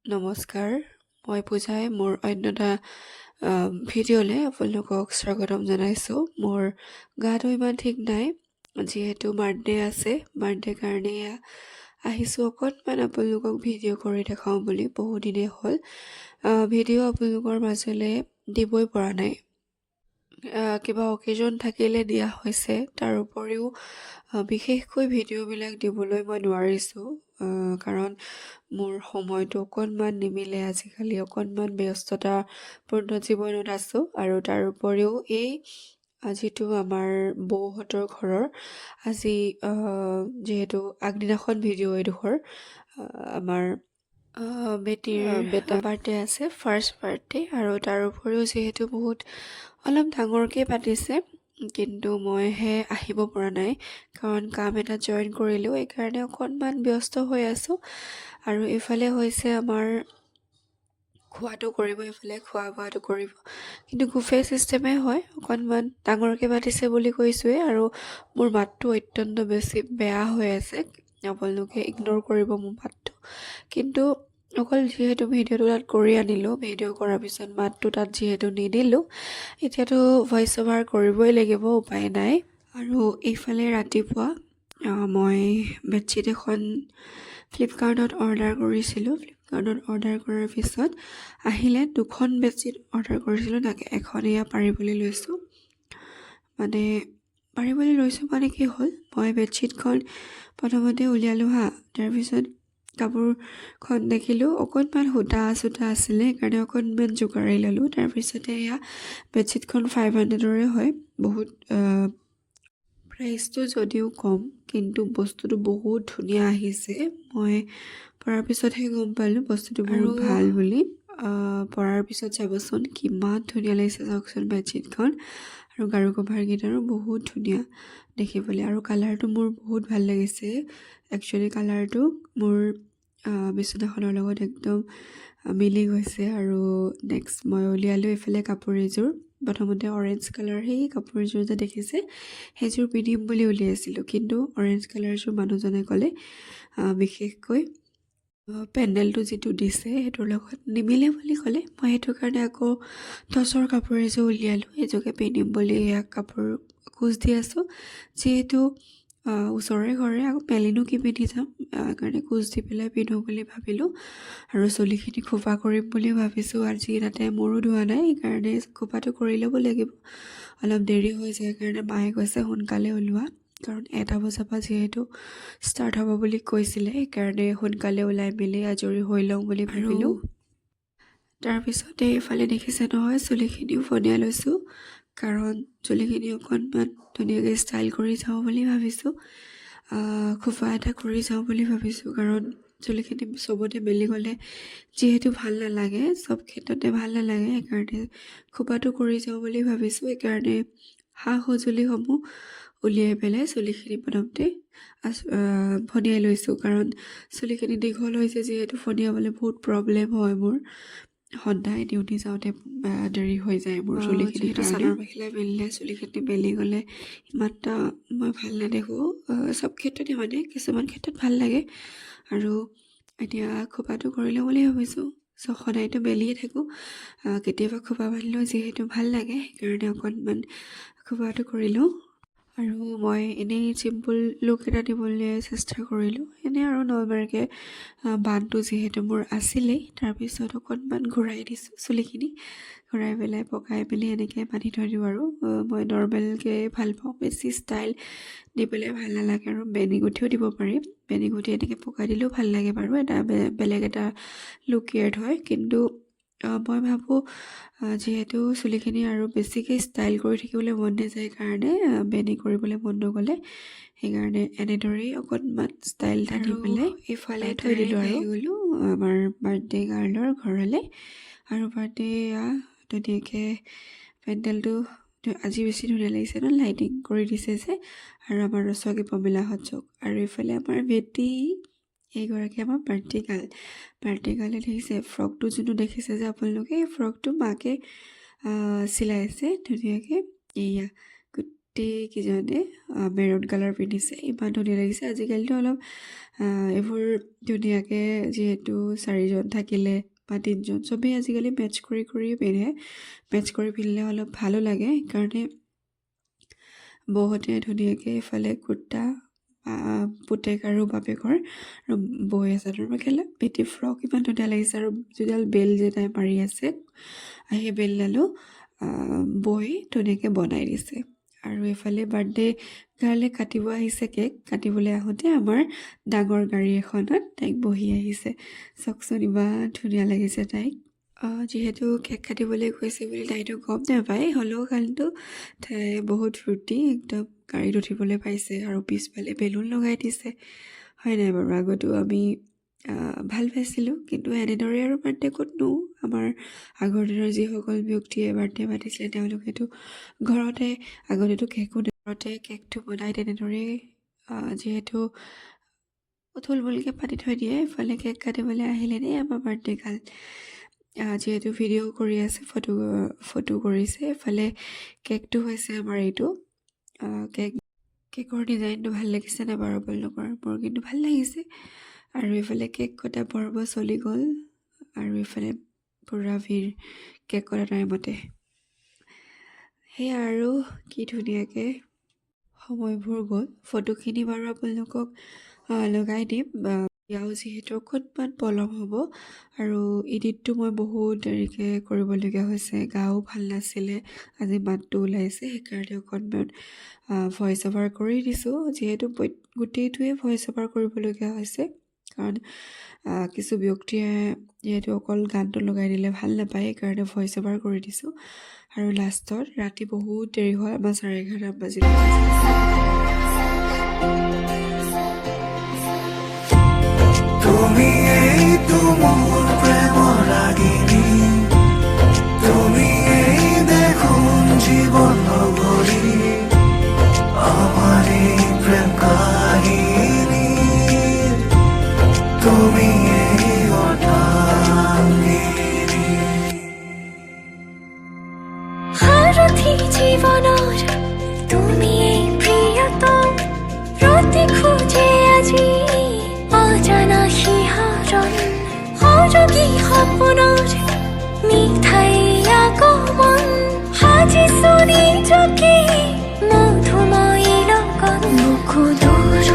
নমস্কাৰ, মই পূজাই মোৰ অন্য এটা ভিডিঅ'লৈ আপোনালোকক স্বাগতম জনাইছোঁ। মোৰ গাটো ইমান ঠিক নাই, যিহেতু বাৰ্থডে আছে। বাৰ্থডে কাৰণে আহিছোঁ অকণমান আপোনালোকক ভিডিঅ' কৰি দেখাওঁ বুলি। বহুদিনেই হ'ল ভিডিঅ' আপোনালোকৰ মাজলৈ দিবই পৰা নাই। কিবা অকেজন থাকিলে দিয়া হৈছে, তাৰ উপৰিও বিশেষকৈ ভিডিঅ'বিলাক দিবলৈ মই নোৱাৰিছোঁ, কাৰণ মোৰ সময়টো অকণমান নিমিলে। আজিকালি অকণমান ব্যস্ততাপূৰ্ণ জীৱনত আছোঁ, আৰু তাৰ উপৰিও এই যিটো আমাৰ বৌহঁতৰ ঘৰৰ আজি যিহেতু আগদিনাখন ভিডিঅ' এডোখৰ আমাৰ বেটীৰ বেটা বাৰ্থডে আছে, ফাৰ্ষ্ট বাৰ্থডে। আৰু তাৰ উপৰিও যিহেতু অলপ ডাঙৰকৈ পাতিছে, কিন্তু মইহে আহিব পৰা নাই, কাৰণ কাম এটা জইন কৰিলোঁ। এইকাৰণে অকণমান ব্যস্ত হৈ আছোঁ। আৰু এইফালে হৈছে আমাৰ খোৱাটো কৰিব, এইফালে খোৱা বোৱাটো কৰিব, কিন্তু বুফে ছিষ্টেমে হয়। অকণমান ডাঙৰকৈ পাতিছে বুলি কৈছোঁৱেই, আৰু মোৰ মাতটো অত্যন্ত বেছি বেয়া হৈ আছে। আপোনালোকে ইগন'ৰ কৰিব মোৰ মাতটো। কিন্তু অকল যিহেতু ভিডিঅ'টো তাত কৰি আনিলোঁ, ভিডিঅ' কৰাৰ পিছত মাতটো তাত যিহেতু নিদিলোঁ, এতিয়াতো ভইচ অভাৰ কৰিবই লাগিব, উপায় নাই। আৰু এইফালে ৰাতিপুৱা মই বেডশ্বীট এখন ফ্লিপকাৰ্টত অৰ্ডাৰ কৰিছিলোঁ। ফ্লিপকাৰ্টত অৰ্ডাৰ কৰাৰ পিছত আহিলে দুখন বেডশ্বীট অৰ্ডাৰ কৰিছিলোঁ, তাকে এখন পাৰিবলৈ লৈছোঁ। মানে কি হ'ল, মই বেডশ্বীটখন প্ৰথমতে উলিয়ালোঁ তাৰপিছত কাপোৰখন দেখিলোঁ অকণমান সূতা চূতা আছিলে, সেইকাৰণে অকণমান জোকাৰি ল'লোঁ। তাৰপিছতে বেডশ্বীটখন 500ৰে হয়। বহুত প্ৰাইচটো যদিও কম, কিন্তু বস্তুটো বহুত ধুনীয়া আহিছে। মই পৰাৰ পিছতহে গম পালোঁ বস্তুটো বহুত ভাল বুলি। পৰাৰ পিছত চাবচোন কিমান ধুনীয়া লাগিছে, চাওকচোন বেডশ্বীটখন। আৰু গাৰু কভাৰকেইটাৰো বহুত ধুনীয়া দেখিবলৈ, আৰু কালাৰটো মোৰ বহুত ভাল লাগিছে। একচুৱেলি কালাৰটো মোৰ বিচনাখনৰ লগত একদম মিলি গৈছে। আৰু নেক্সট মই উলিয়ালোঁ এইফালে কাপোৰ এযোৰ। প্ৰথমতে অৰেঞ্জ কালাৰ সেই কাপোৰযোৰ যে দেখিছে, সেইযোৰ পিন্ধিম বুলি উলিয়াইছিলোঁ, কিন্তু অৰেঞ্জ কালাৰযোৰ মানুহজনে ক'লে বিশেষকৈ পেণ্ডেলটো যিটো দিছে সেইটোৰ লগত নিমিলে বুলি ক'লে। মই সেইটো কাৰণে আকৌ টচৰ কাপোৰ এযোৰ উলিয়ালোঁ, এইযোৰকে পিন্ধিম বুলি কাপোৰ খোজ দি আছোঁ। যিহেতু ওচৰে ঘৰে, আকৌ মেলিনো কি পিন্ধি যাম, কাৰণে খোজ দি পেলাই পিন্ধো বুলি ভাবিলোঁ। আৰু চুলিখিনি খোপা কৰিম বুলি ভাবিছোঁ। আজি তাতে মোৰো ধোৱা নাই, সেইকাৰণে খোপাটো কৰি ল'ব লাগিব। অলপ দেৰি হৈ যায় কাৰণে মায়ে কৈছে সোনকালে ওলোৱা, কাৰণ 1টা বজাৰ পৰা যিহেতু ষ্টাৰ্ট হ'ব বুলি কৈছিলে, সেইকাৰণে সোনকালে ওলাই মেলি আজৰি হৈ লওঁ বুলি ভাবিলোঁ। তাৰপিছতে এইফালে দেখিছে নহয়, চুলিখিনিও ফনিয়াই লৈছোঁ, কাৰণ চুলিখিনি অকণমান ধুনীয়াকৈ ষ্টাইল কৰি যাওঁ বুলি ভাবিছোঁ। খোপা এটা কৰি যাওঁ বুলি ভাবিছোঁ, কাৰণ চুলিখিনি চবতে মেলি গ'লে যিহেতু ভাল নালাগে, চব ক্ষেত্ৰতে ভাল নালাগে, সেইকাৰণে খোপাটো কৰি যাওঁ বুলি ভাবিছোঁ। সেইকাৰণে সা সঁজুলিসমূহ উলিয়াই পেলাই চুলিখিনি প্ৰথমতে ফনিয়াই লৈছোঁ, কাৰণ চুলিখিনি দীঘল হৈছে যিহেতু ফনিয়াবলৈ বহুত প্ৰব্লেম হয় মোৰ। সদায় ডিউটি যাওঁতে দেৰি হৈ যায় মোৰ চুলিখিনি। চাদৰ মেখেলা মেলিলে চুলিখিনি মেলি গ'লে ইমান এটা মই ভাল নেদেখোঁ। চব ক্ষেত্ৰতে মানে কিছুমান ক্ষেত্ৰত ভাল লাগে। আৰু এতিয়া খোপাটো কৰি লওঁ বুলি ভাবিছোঁ। সদায়তো মেলিয়ে থাকোঁ, কেতিয়াবা খোপা বান্ধিলেও যিহেতু ভাল লাগে, সেইকাৰণে অকণমান খোপাটো কৰি লওঁ। আৰু মই এনেই চিম্পুল লুক এটা দিবলৈ চেষ্টা কৰিলোঁ, এনেই আৰু নৰ্মেলকৈ বানটো যিহেতু মোৰ আছিলেই। তাৰপিছত অকণমান ঘূৰাই দিছোঁ, চুলিখিনি ঘূৰাই পেলাই পকাই মেলি এনেকৈ বান্ধি থৈ দিওঁ। আৰু মই নৰ্মেলকৈ ভাল পাওঁ, বেছি ষ্টাইল দি পেলাই ভাল নালাগে। আৰু বেনীগুঠিও দিব পাৰি, বেনীগুঠি এনেকৈ পকাই দিলেও ভাল লাগে বাৰু, এটা বেলেগ এটা লুক ক্ৰিয়েট হয়। কিন্তু মই ভাবোঁ যিহেতু চুলিখিনি আৰু বেছিকৈ ষ্টাইল কৰি থাকিবলৈ মন নাযায় কাৰণে বেনি কৰিবলৈ মন নগ'লে, সেইকাৰণে এনেদৰেই অকণমান ষ্টাইল এটা দি পেলাই ইফালে থৈ দিলোঁ। আৰু গ'লোঁ আমাৰ বাৰ্থডে গাৰ্লৰ ঘৰলৈ। আৰু বাৰ্থডে ধুনীয়াকৈ পেণ্ডেলটো আজি বেছি ধুনীয়া লাগিছে ন, লাইটিং কৰি দিছে যে। আৰু আমাৰ ৰচকী প্ৰমিলাহঁত চক, আৰু এইফালে আমাৰ বেটী, এইগৰাকী আমাৰ বাৰ্থডে গাৰ্লে দেখিছে ফ্ৰকটো যোনটো দেখিছে যে আপোনালোকে, এই ফ্ৰকটো মাকে চিলাইছে ধুনীয়াকৈ। কেইজনে মেৰুন কালাৰ পিন্ধিছে, ইমান ধুনীয়া লাগিছে। আজিকালিতো অলপ এইবোৰ ধুনীয়াকৈ যিহেতু 4জন থাকিলে বা 3জন চবেই আজিকালি মেটচ কৰি পিন্ধে, মেটচ কৰি পিন্ধিলে অলপ ভালো লাগে। সেইকাৰণে বৌহঁতে ধুনীয়াকৈ এইফালে কুৰ্তা, পুতেক আৰু বাপেকৰ, আৰু বৌয়ে চাদৰ মেখেলা, পেটি ফ্ৰক, ইমান ধুনীয়া লাগিছে। আৰু যিডাল বেল যে তাই মাৰি আছে, সেই বেলডালো বৌয়ে ধুনীয়াকৈ বনাই দিছে। আৰু এইফালে বাৰ্থডে গাৰ্লে কাটিব আহিছে, কেক কাটিবলৈ আহোঁতে আমাৰ ডাঙৰ গাড়ী এখনত তাইক বহি আহিছে। চাওকচোন ইমান ধুনীয়া লাগিছে তাইক। যিহেতু কেক কাটিবলৈ গৈছে বুলি তাইতো গম নাপায়, হ'লেও কাৰণেতো তাই বহুত ফূৰ্তি, একদম গাড়ীত উঠিবলৈ পাইছে আৰু পিছফালে বেলুন লগাই দিছে, হয় নাই বাৰু? আগতো আমি ভাল পাইছিলোঁ, কিন্তু এনেদৰে আৰু বাৰ্থডে ক'তনো, আমাৰ আগৰ দিনৰ যিসকল ব্যক্তিয়ে বাৰ্থডে পাতিছিলে তেওঁলোকেতো ঘৰতে, আগতেতো ঘৰতে কেকটো বনাই তেনেদৰে যিহেতু থুলমূলকৈ পাতি থৈ দিয়ে। এইফালে কেক কাটিবলৈ আহিলে দেই আমাৰ বাৰ্থডে গাৰ্ল, যিহেতু ভিডিঅ' কৰি আছে, ফটো কৰিছে। এইফালে কেকটো হৈছে আমাৰ এইটো কেকৰ ডিজাইনটো ভাল লাগিছে নে বাৰু আপোনালোকৰ? মোৰ কিন্তু ভাল লাগিছে। আৰু এইফালে কেক কটা পৰ্ব চলি গ'ল, আৰু এইফালে পূৰা ভিৰ কেক কটা টাইমতে। সেয়া আৰু কি ধুনীয়াকৈ সময়বোৰ গ'ল। ফটোখিনি বাৰু আপোনালোকক লগাই দিম, বিয়াও যিহেতু অকণমান পলম হ'ব, আৰু এডিটটো মই বহুত দেৰিকৈ কৰিবলগীয়া হৈছে, গাও ভাল নাছিলে, আজি মাতটো ওলাইছে, সেইকাৰণে অকণমান ভইচ অভাৰ কৰি দিছোঁ। যিহেতু গোটেইটোৱে ভইচ অভাৰ কৰিবলগীয়া হৈছে, কাৰণ কিছু ব্যক্তিয়ে যিহেতু অকল গানটো লগাই দিলে ভাল নাপায়, সেইকাৰণে ভইচ অভাৰ কৰি দিছোঁ। আৰু লাষ্টত ৰাতি বহুত দেৰি হ'ল, আমাৰ 11:30 বাজিলে। তুমি এইটো মোৰ প্ৰেমৰ ৰাগিনী, তুমি এই দেখোন জীৱন নগৰী, আমাৰ এই প্ৰেম কাহিনী, তুমি এই অৰ্ধাংগিনী। সাৰথি জীৱনৰ তুমি এই প্ৰিয়তম, প্ৰতি খোজে আজি অজানা শিহৰণ, সৰগী সপোনৰ মিঠাই আগমন, সাজিছো নিজকে মধুময়ী লগত, মোকো দূৰ